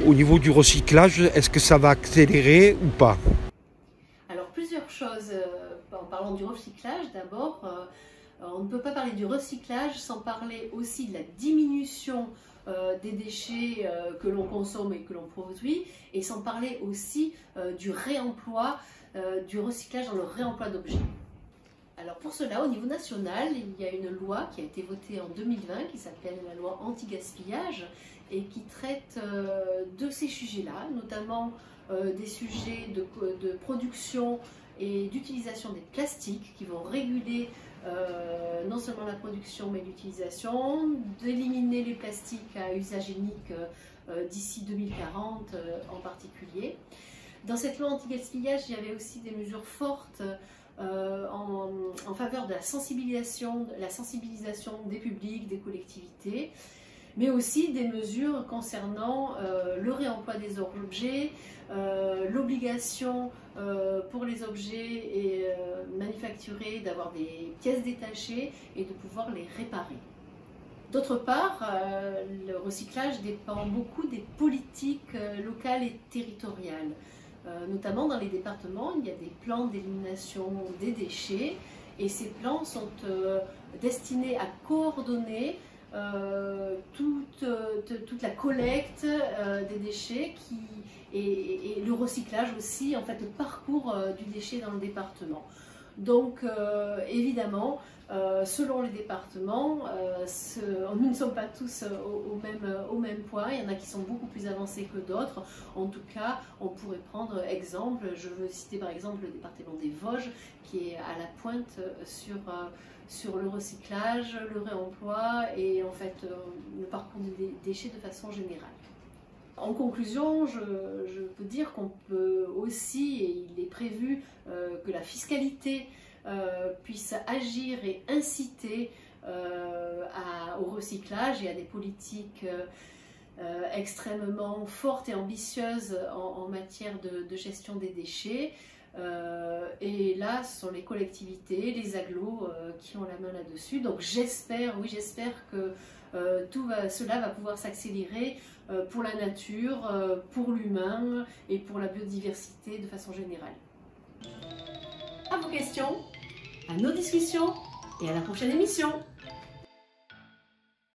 au niveau du recyclage, est-ce que ça va accélérer ou pas? Alors plusieurs choses. En parlant du recyclage, d'abord, on ne peut pas parler du recyclage sans parler aussi de la diminution des déchets que l'on consomme et que l'on produit, et sans parler aussi du réemploi, du recyclage dans le réemploi d'objets. Alors pour cela, au niveau national, il y a une loi qui a été votée en 2020 qui s'appelle la loi anti-gaspillage et qui traite de ces sujets-là, notamment des sujets de production et d'utilisation des plastiques qui vont réguler non seulement la production mais l'utilisation, d'éliminer les plastiques à usage unique d'ici 2040 en particulier. Dans cette loi anti-gaspillage, il y avait aussi des mesures fortes en faveur de la sensibilisation des publics, des collectivités, mais aussi des mesures concernant le réemploi des objets, l'obligation pour les objets manufacturés d'avoir des pièces détachées et de pouvoir les réparer. D'autre part, le recyclage dépend beaucoup des politiques locales et territoriales. Notamment dans les départements, il y a des plans d'élimination des déchets et ces plans sont destinés à coordonner toute la collecte des déchets et le recyclage aussi, en fait le parcours du déchet dans le département. Donc évidemment, selon les départements, nous ne sommes pas tous au même point, il y en a qui sont beaucoup plus avancés que d'autres. En tout cas, on pourrait prendre exemple, je veux citer par exemple le département des Vosges qui est à la pointe sur le recyclage, le réemploi et en fait le parcours des déchets de façon générale. En conclusion, je peux dire qu'on peut aussi, et il est prévu que la fiscalité puisse agir et inciter au recyclage et à des politiques extrêmement fortes et ambitieuses en matière de gestion des déchets. Et là, ce sont les collectivités, les agglos qui ont la main là-dessus. Donc j'espère, oui, j'espère que cela va pouvoir s'accélérer pour la nature, pour l'humain et pour la biodiversité de façon générale. À vos questions, à nos discussions et à la prochaine émission.